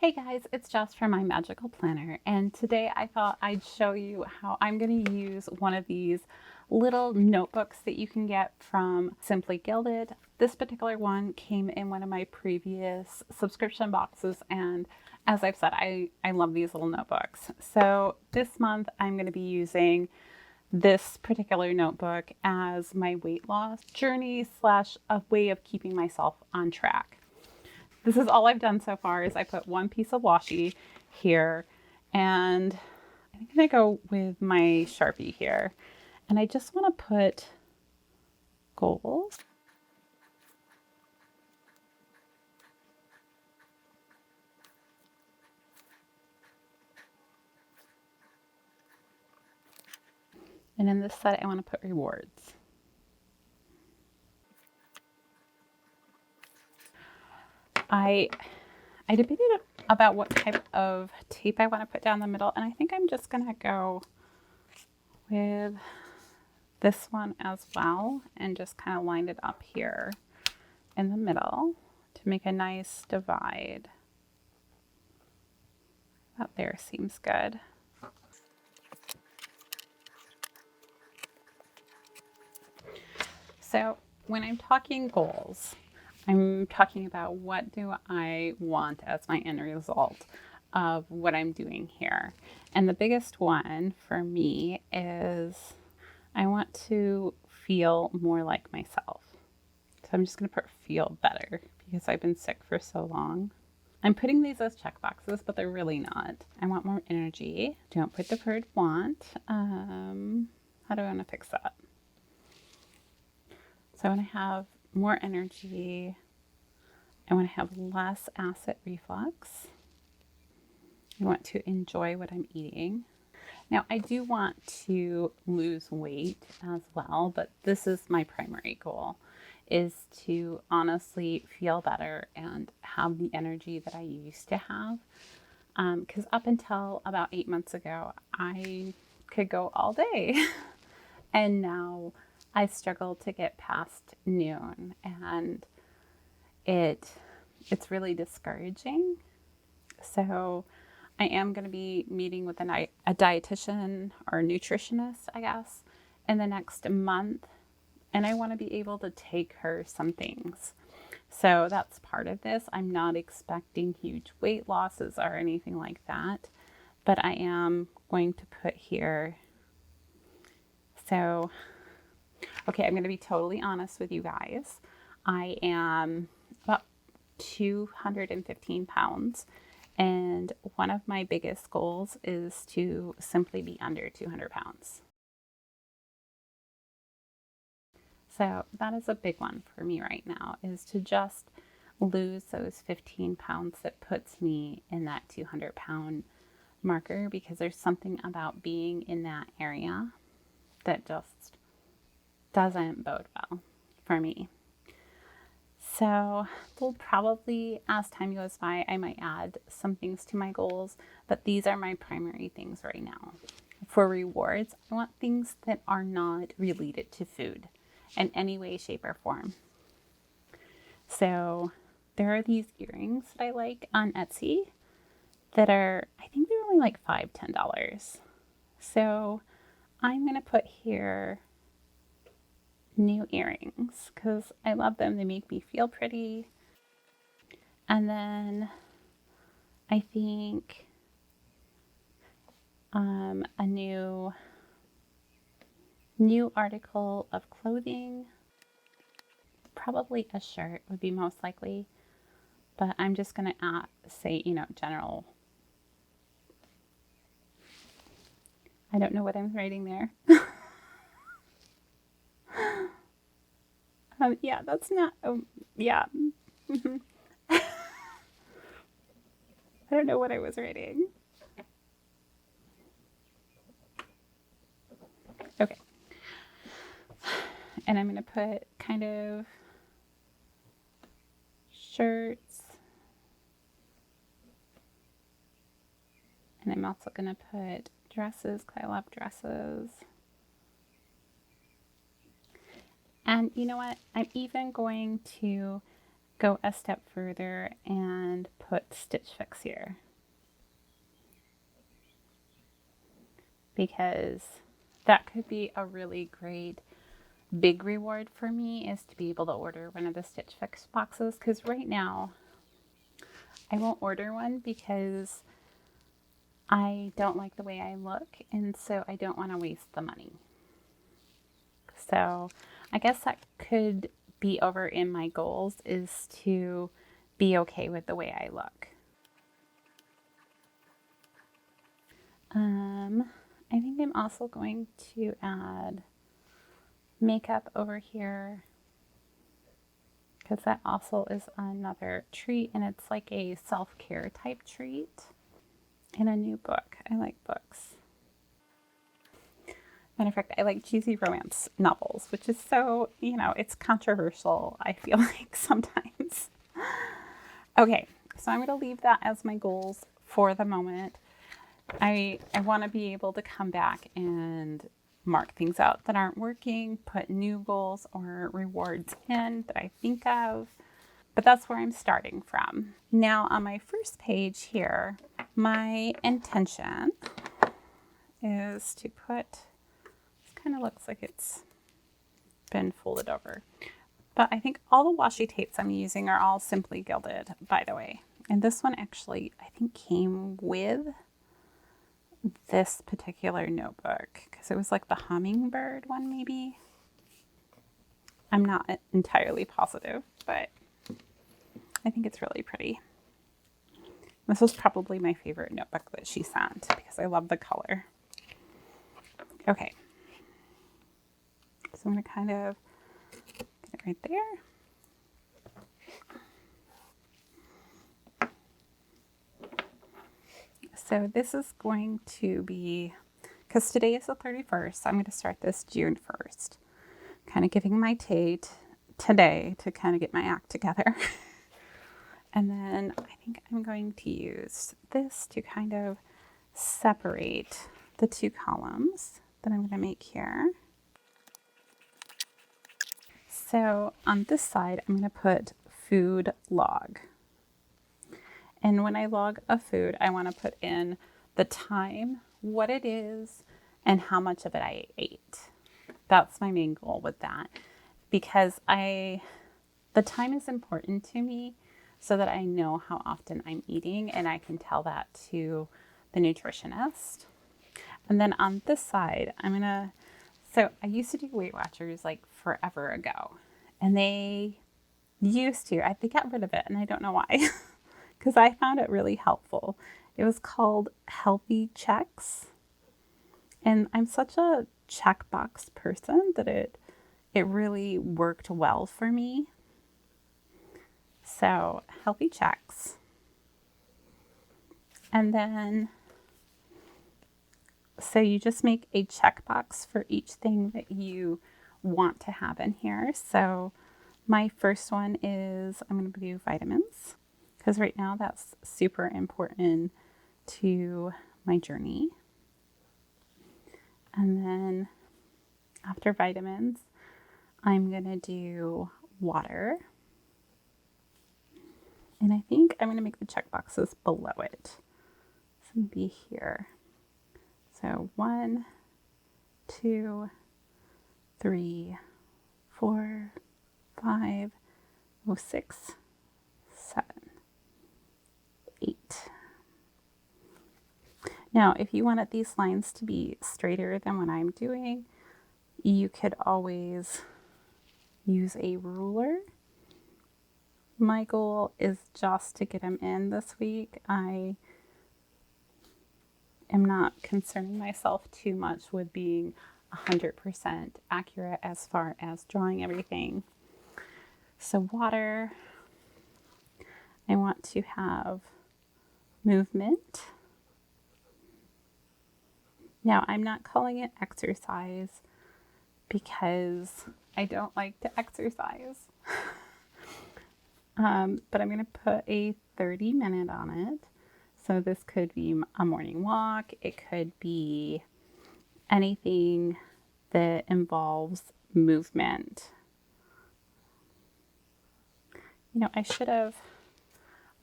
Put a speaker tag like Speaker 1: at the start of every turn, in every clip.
Speaker 1: Hey guys, it's Jess from My Magical Planner, and today I thought I'd show you how I'm going to use one of these little notebooks that you can get from Simply Gilded. This particular one came in one of my previous subscription boxes, and as I've said, I love these little notebooks. So this month I'm going to be using this particular notebook as my weight loss journey slash a way of keeping myself on track. This is all I've done so far is I put one piece of washi here, and I'm going to go with my Sharpie here. And I just want to put goals. And in this set, I want to put rewards. I debated about what type of tape I want to put down the middle, and I think I'm just going to go with this one as well and just kind of line it up here in the middle to make a nice divide. That there seems good. So when I'm talking goals, I'm talking about what do I want as my end result of what I'm doing here. And the biggest one for me is I want to feel more like myself. So I'm just going to put feel better because I've been sick for so long. I'm putting these as check boxes, but they're really not. I want more energy. Don't put the word want. How do I want to fix that? So I want to have more energy. I want to have less acid reflux. I want to enjoy what I'm eating. Now, I do want to lose weight as well, but this is my primary goal, is to honestly feel better and have the energy that I used to have. Because up until about 8 months ago, I could go all day. And now I struggle to get past noon, and it's really discouraging. So I am going to be meeting with a dietitian or nutritionist, I guess, in the next month, and I want to be able to take her some things. So that's part of this. I'm not expecting huge weight losses or anything like that, but I am going to put here. So okay, I'm going to be totally honest with you guys. I am about 215 pounds, and one of my biggest goals is to simply be under 200 pounds. So that is a big one for me right now, is to just lose those 15 pounds that puts me in that 200 pound marker, because there's something about being in that area that just doesn't bode well for me. So we'll probably, as time goes by, I might add some things to my goals, but these are my primary things right now. For rewards, I want things that are not related to food in any way, shape, or form. So there are these earrings that I like on Etsy that are, I think they're only like $5, $10. So I'm going to put here new earrings because I love them. They make me feel pretty. And then I think a new article of clothing, probably a shirt would be most likely, but I'm just gonna say, general. I don't know what I'm writing there. Yeah, that's not, yeah. I don't know what I was writing. Okay. And I'm going to put kind of shirts. And I'm also going to put dresses because I love dresses. And you know what? I'm even going to go a step further and put Stitch Fix here, because that could be a really great big reward for me, is to be able to order one of the Stitch Fix boxes, because right now I won't order one because I don't like the way I look, and so I don't want to waste the money. So I guess that could be over in my goals, is to be okay with the way I look. I think I'm also going to add makeup over here, because that also is another treat, and it's like a self-care type treat. And a new book. I like books. Matter of fact, I like cheesy romance novels, which is so, it's controversial, I feel like sometimes. Okay, so I'm going to leave that as my goals for the moment. I want to be able to come back and mark things out that aren't working, put new goals or rewards in that I think of. But that's where I'm starting from. Now on my first page here, my intention is to put, this kind of looks like it's been folded over, but I think all the washi tapes I'm using are all Simply Gilded, by the way. And this one actually, I think, came with this particular notebook, because it was like the hummingbird one, maybe. I'm not entirely positive, but I think it's really pretty. This was probably my favorite notebook that she sent, because I love the color. Okay. So I'm going to kind of get it right there. So this is going to be, because today is the 31st, so I'm going to start this June 1st. Kind of giving my date today to kind of get my act together. And then I think I'm going to use this to kind of separate the two columns that I'm going to make here. So on this side, I'm going to put food log. And when I log a food, I want to put in the time, what it is, and how much of it I ate. That's my main goal with that, because the time is important to me, so that I know how often I'm eating, and I can tell that to the nutritionist. And then on this side, so I used to do Weight Watchers like forever ago, and they got rid of it, and I don't know why, because I found it really helpful. It was called Healthy Checks, and I'm such a checkbox person that it really worked well for me. So Healthy Checks. And then, so you just make a checkbox for each thing that you want to have in here. So my first one is, I'm going to do vitamins, because right now that's super important to my journey. And then after vitamins, I'm going to do water. And I think I'm going to make the check boxes below it. So maybe here. So 1, 2, 3, 4, 5, 6, 7, 8. Now, if you wanted these lines to be straighter than what I'm doing, you could always use a ruler. My goal is just to get them in this week. I am not concerning myself too much with being 100% accurate as far as drawing everything. So water, I want to have movement. Now, I'm not calling it exercise because I don't like to exercise. But I'm going to put a 30-minute on it. So this could be a morning walk. It could be anything that involves movement.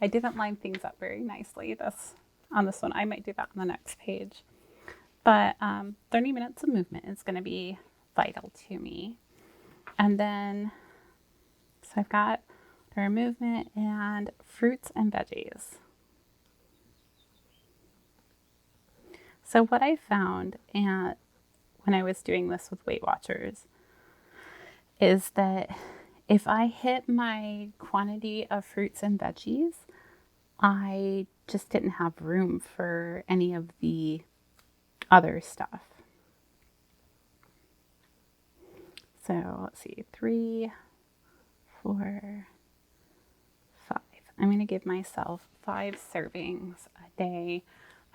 Speaker 1: I didn't line things up very nicely on this one. I might do that on the next page. But 30 minutes of movement is going to be vital to me. And then, so I've got our movement and fruits and veggies. So what I found when I was doing this with Weight Watchers is that if I hit my quantity of fruits and veggies, I just didn't have room for any of the other stuff. So let's see, 3, 4, 5. I'm going to give myself 5 servings a day.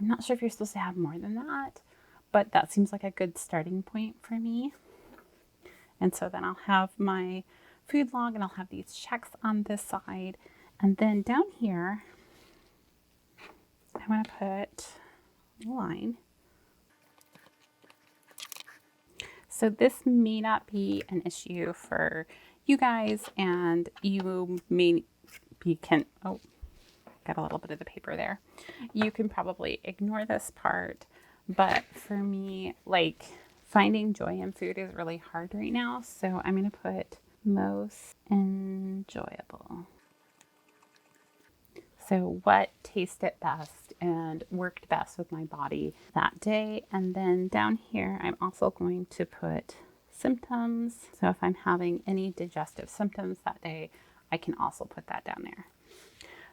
Speaker 1: I'm not sure if you're supposed to have more than that, but that seems like a good starting point for me. And so then I'll have my food log and I'll have these checks on this side. And then down here, I'm going to put a line. So this may not be an issue for you guys, and you may oh, got a little bit of the paper there. You can probably ignore this part, but for me, like, finding joy in food is really hard right now. So I'm going to put most enjoyable. So what tasted best and worked best with my body that day. And then down here, I'm also going to put symptoms. So if I'm having any digestive symptoms that day, I can also put that down there.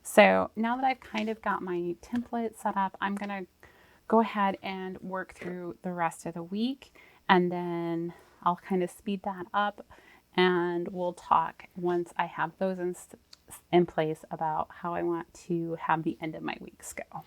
Speaker 1: So now that I've kind of got my template set up, I'm going to go ahead and work through the rest of the week. And then I'll kind of speed that up and we'll talk once I have those in place about how I want to have the end of my weeks go.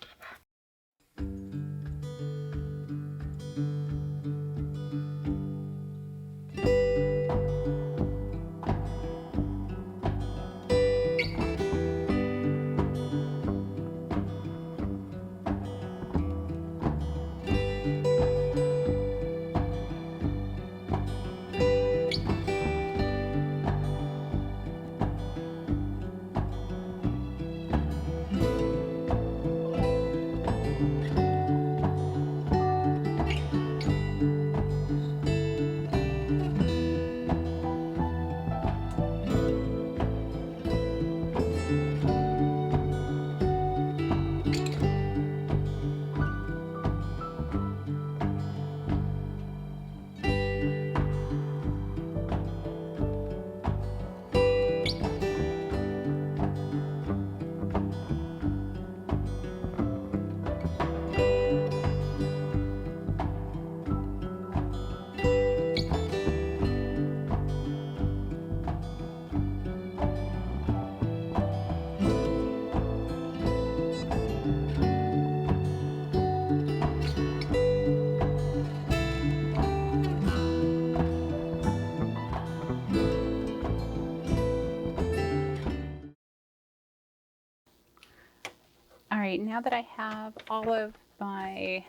Speaker 1: All right, now that I have all of my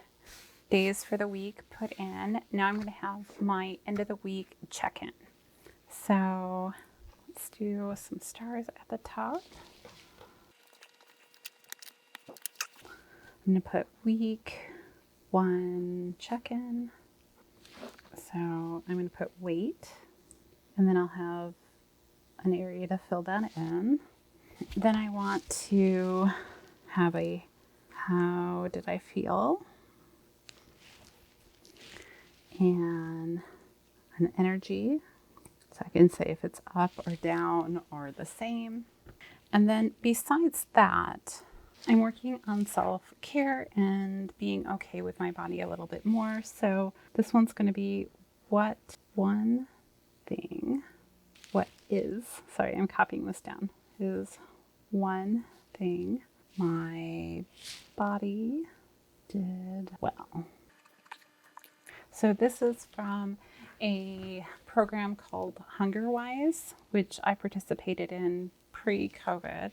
Speaker 1: days for the week put in, now I'm going to have my end of the week check-in. So let's do some stars at the top. I'm going to put week 1 check-in. So I'm going to put weight, and then I'll have an area to fill that in. Then I want to have a how did I feel, and an energy, so I can say if it's up or down or the same. And then besides that, I'm working on self-care and being okay with my body a little bit more. So this one's going to be what I'm copying this down, is one thing my body did well. So this is from a program called HungerWise, which I participated in pre-COVID,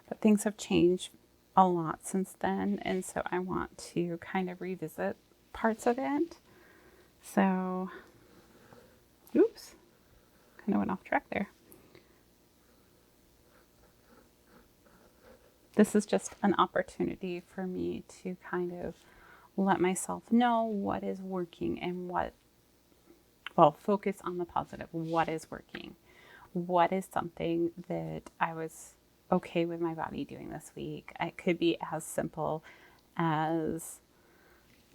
Speaker 1: but things have changed a lot since then, and so I want to kind of revisit parts of it. So, oops, kind of went off track there. This is just an opportunity for me to kind of let myself know what is working and focus on the positive. What is working? What is something that I was okay with my body doing this week? It could be as simple as,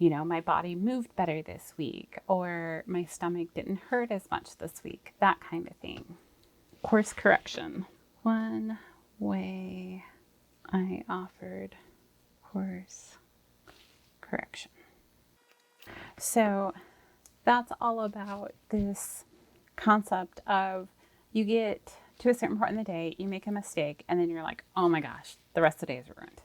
Speaker 1: my body moved better this week, or my stomach didn't hurt as much this week, that kind of thing. Course correction. One way I offered course correction. So that's all about this concept of you get to a certain point in the day, you make a mistake, and then you're like, oh my gosh, the rest of the day is ruined.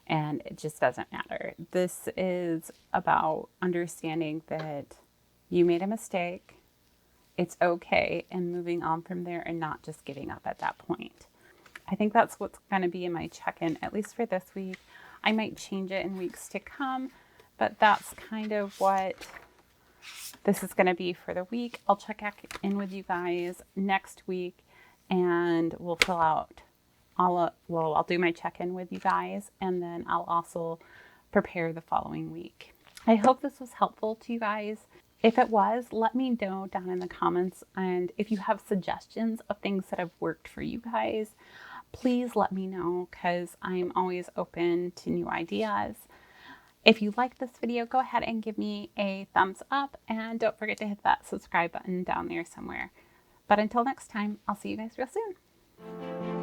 Speaker 1: And it just doesn't matter. This is about understanding that you made a mistake, it's okay, and moving on from there and not just giving up at that point. I think that's what's going to be in my check-in, at least for this week. I might change it in weeks to come, but that's kind of what this is going to be for the week. I'll check in with you guys next week, and we'll fill out I'll do my check-in with you guys, and then I'll also prepare the following week. I hope this was helpful to you guys. If it was, let me know down in the comments. And if you have suggestions of things that have worked for you guys, please let me know, because I'm always open to new ideas. If you like this video, go ahead and give me a thumbs up, and don't forget to hit that subscribe button down there somewhere. But until next time, I'll see you guys real soon.